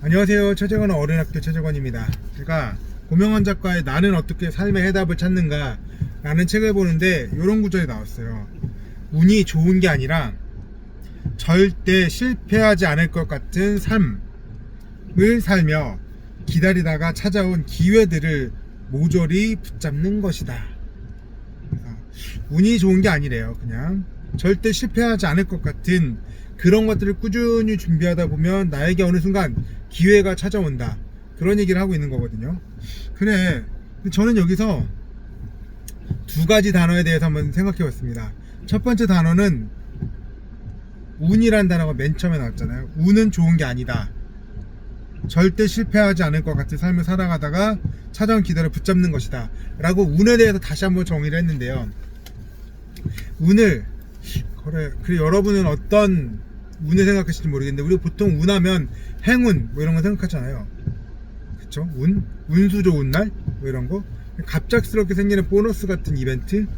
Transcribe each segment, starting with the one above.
안녕하세요. 최재관 어른학교 최재관입니다. 제가 고명환 작가의 나는 어떻게 삶의 해답을 찾는가 라는 책을 보는데 이런 구절이 나왔어요. 운이 좋은 게 아니라 절대 실패하지 않을 것 같은 삶을 살며 기다리다가 찾아온 기회들을 모조리 붙잡는 것이다. 운이 좋은 게 아니래요. 그냥 절대 실패하지 않을 것 같은 그런 것들을 꾸준히 준비하다 보면 나에게 어느 순간 기회가 찾아온다, 그런 얘기를 하고 있는 거거든요. 그래, 저는 여기서 두 가지 단어에 대해서 한번 생각해 봤습니다. 첫 번째 단어는 운이란 단어가 맨 처음에 나왔잖아요. 운은 좋은 게 아니다, 절대 실패하지 않을 것 같은 삶을 살아가다가 찾아온 기회를 붙잡는 것이다 라고 운에 대해서 다시 한번 정의를 했는데요. 운을 그래 여러분은 어떤 운을 생각하실지 모르겠는데, 우리 보통 운하면 행운 뭐 이런 거 생각하잖아요. 그쵸? 운수 좋은 날 뭐 이런 거, 갑작스럽게 생기는 보너스 같은 이벤트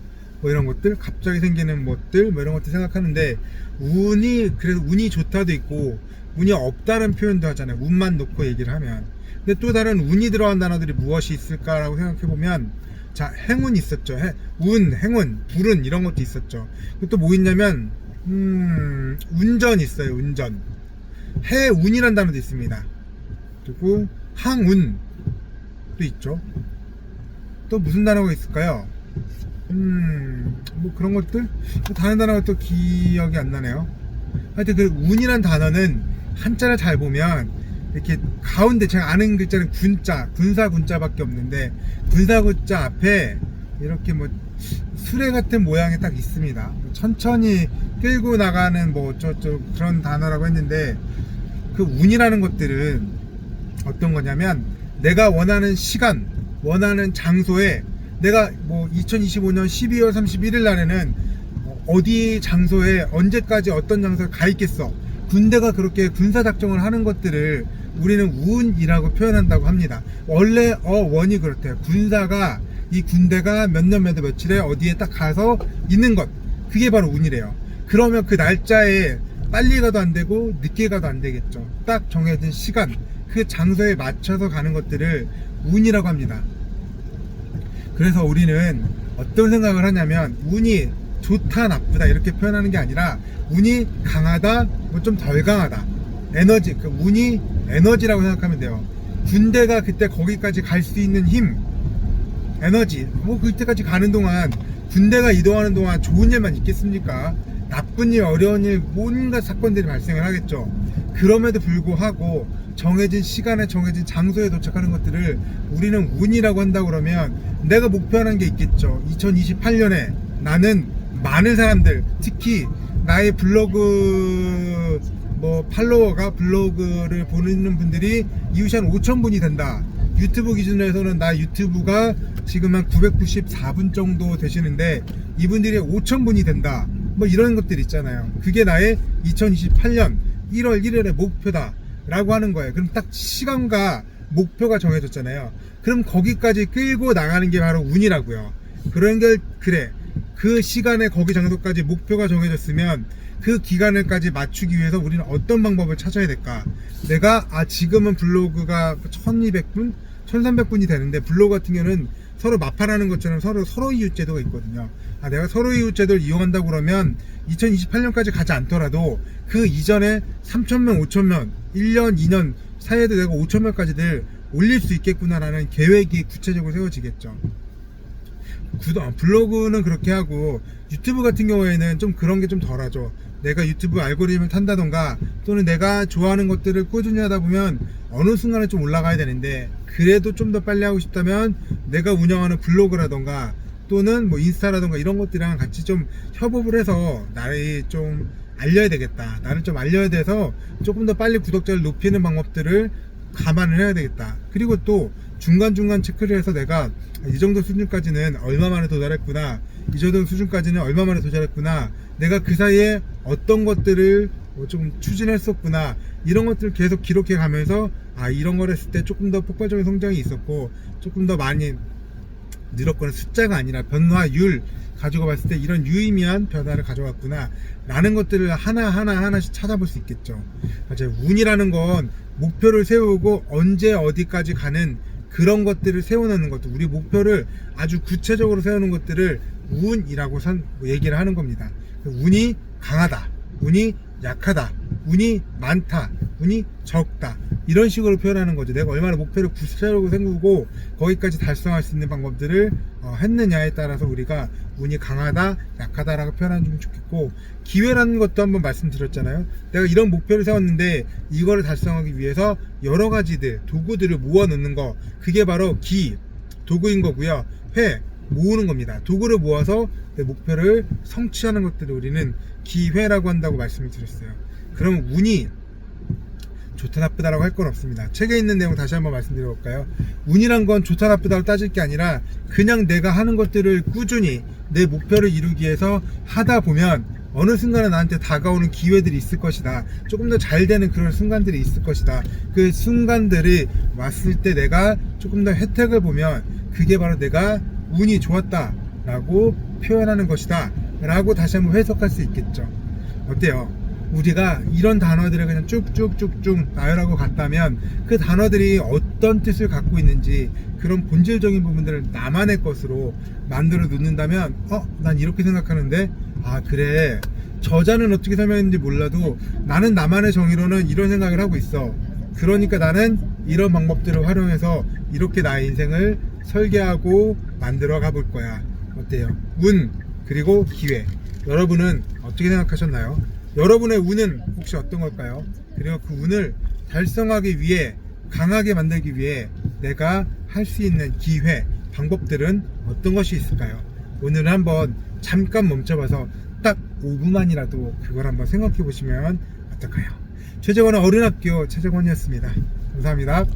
뭐 이런 것들, 갑자기 생기는 것들 뭐 이런 것들 생각하는데, 그래서 운이 좋다도 있고 운이 없다는 표현도 하잖아요. 운만 놓고 얘기를 하면. 근데 또 다른 운이 들어간 단어들이 무엇이 있을까라고 생각해보면, 자, 행운 있었죠. 행운, 불운 이런 것도 있었죠. 또 뭐 있냐면 운전 있어요. 운전. 해운이란 단어도 있습니다. 그리고 항운도 있죠. 또 무슨 단어가 있을까요? 뭐 그런 것들? 또 다른 단어가 또 기억이 안 나네요. 하여튼 그 운이란 단어는 한자를 잘 보면 이렇게 가운데 제가 아는 글자는 군사 군자밖에 없는데, 군사 군자 앞에 이렇게 뭐 수레 같은 모양이 딱 있습니다. 천천히 끌고 나가는 뭐 어쩌고 그런 단어라고 했는데, 그 운이라는 것들은 어떤 거냐면, 내가 원하는 시간, 원하는 장소에, 내가 뭐 2025년 12월 31일 날에는 어디 장소에 언제까지 어떤 장소에 가 있겠어, 군대가 그렇게 군사작전을 하는 것들을 우리는 운이라고 표현한다고 합니다. 원래 원이 그렇대요. 이 군대가 몇 년 몇 월 며칠에 어디에 딱 가서 있는 것, 그게 바로 운이래요. 그러면 그 날짜에 빨리 가도 안 되고 늦게 가도 안 되겠죠. 딱 정해진 시간, 그 장소에 맞춰서 가는 것들을 운이라고 합니다. 그래서 우리는 어떤 생각을 하냐면, 운이 좋다 나쁘다 이렇게 표현하는 게 아니라, 운이 강하다 뭐 좀 덜 강하다, 에너지, 그 운이 에너지라고 생각하면 돼요. 군대가 그때 거기까지 갈 수 있는 힘, 에너지, 뭐 그때까지 가는 동안, 군대가 이동하는 동안 좋은 일만 있겠습니까? 나쁜 일, 어려운 일, 뭔가 사건들이 발생을 하겠죠. 그럼에도 불구하고 정해진 시간에 정해진 장소에 도착하는 것들을 우리는 운이라고 한다고 그러면, 내가 목표하는 게 있겠죠. 2028년에 나는 많은 사람들, 특히 나의 블로그 팔로워가, 블로그를 보는 분들이 이웃이 한 5,000분이 된다. 유튜브 기준으로 해서는 나 유튜브가 지금 한 994분 정도 되시는데, 이분들이 5,000분이 된다, 뭐 이런 것들 있잖아요. 그게 나의 2028년 1월 1일의 목표다 라고 하는 거예요. 그럼 딱 시간과 목표가 정해졌잖아요. 그럼 거기까지 끌고 나가는 게 바로 운이라고요. 그래, 그 시간에 거기 장소까지 목표가 정해졌으면 그 기간을까지 맞추기 위해서 우리는 어떤 방법을 찾아야 될까? 내가 지금은 블로그가 1200분, 1300분이 되는데, 블로그 같은 경우는 서로 마팔하는 것처럼 서로 이웃 제도가 있거든요. 내가 서로 이웃 제도를 이용한다고 그러면 2028년까지 가지 않더라도 그 이전에 3,000명, 5,000명, 1년, 2년 사이에도 내가 5,000명까지들 올릴 수 있겠구나라는 계획이 구체적으로 세워지겠죠. 블로그는 그렇게 하고, 유튜브 같은 경우에는 좀 그런 게 좀 덜하죠. 내가 유튜브 알고리즘을 탄다던가, 또는 내가 좋아하는 것들을 꾸준히 하다 보면 어느 순간에 좀 올라가야 되는데, 그래도 좀 더 빨리 하고 싶다면 내가 운영하는 블로그라던가 또는 뭐 인스타라던가 이런 것들이랑 같이 좀 협업을 해서 나를 좀 알려야 되겠다, 나를 좀 알려야 돼서 조금 더 빨리 구독자를 높이는 방법들을 감안을 해야 되겠다. 그리고 또 중간중간 체크를 해서 내가 이 정도 수준까지는 얼마 만에 도달했구나, 이 정도 수준까지는 얼마 만에 도달했구나, 내가 그 사이에 어떤 것들을 좀 추진했었구나, 이런 것들을 계속 기록해 가면서 이런 걸 했을 때 조금 더 폭발적인 성장이 있었고, 조금 더 많이 늘었거나 숫자가 아니라 변화율 가지고 봤을 때 이런 유의미한 변화를 가져왔구나 라는 것들을 하나씩 찾아볼 수 있겠죠. 맞아요. 운이라는 건 목표를 세우고 언제 어디까지 가는 그런 것들을 세워놓는 것도, 우리 목표를 아주 구체적으로 세우는 것들을 운이라고 얘기를 하는 겁니다. 운이 강하다, 운이 약하다, 운이 많다, 운이 적다, 이런 식으로 표현하는 거죠. 내가 얼마나 목표를 구체적으로 세우고 거기까지 달성할 수 있는 방법들을 했느냐에 따라서 우리가 운이 강하다, 약하다라고 표현하면 좋겠고, 기회라는 것도 한번 말씀드렸잖아요. 내가 이런 목표를 세웠는데 이거를 달성하기 위해서 여러 가지들, 도구들을 모아 놓는 거, 그게 바로 도구인 거고요. 회, 모으는 겁니다. 도구를 모아서 내 목표를 성취하는 것들을 우리는 기회라고 한다고 말씀을 드렸어요. 그럼 운이 좋다 나쁘다라고 할 건 없습니다. 책에 있는 내용 다시 한번 말씀드려 볼까요? 운이란 건 좋다 나쁘다로 따질 게 아니라 그냥 내가 하는 것들을 꾸준히 내 목표를 이루기 위해서 하다 보면 어느 순간에 나한테 다가오는 기회들이 있을 것이다. 조금 더 잘 되는 그런 순간들이 있을 것이다. 그 순간들이 왔을 때 내가 조금 더 혜택을 보면 그게 바로 내가 운이 좋았다 라고 표현하는 것이다 라고 다시 한번 해석할 수 있겠죠. 어때요? 우리가 이런 단어들을 그냥 쭉쭉쭉쭉 나열하고 갔다면 그 단어들이 어떤 뜻을 갖고 있는지, 그런 본질적인 부분들을 나만의 것으로 만들어 놓는다면 난 이렇게 생각하는데, 그래, 저자는 어떻게 설명했는지 몰라도 나는 나만의 정의로는 이런 생각을 하고 있어. 그러니까 나는 이런 방법들을 활용해서 이렇게 나의 인생을 설계하고 만들어 가볼 거야. 어때요? 운 그리고 기회, 여러분은 어떻게 생각하셨나요? 여러분의 운은 혹시 어떤 걸까요? 그리고 그 운을 달성하기 위해, 강하게 만들기 위해 내가 할 수 있는 기회, 방법들은 어떤 것이 있을까요? 오늘 한번 잠깐 멈춰봐서 딱 5분만이라도 그걸 한번 생각해 보시면 어떨까요? 최재권의 어른학교 최재권이었습니다. 감사합니다.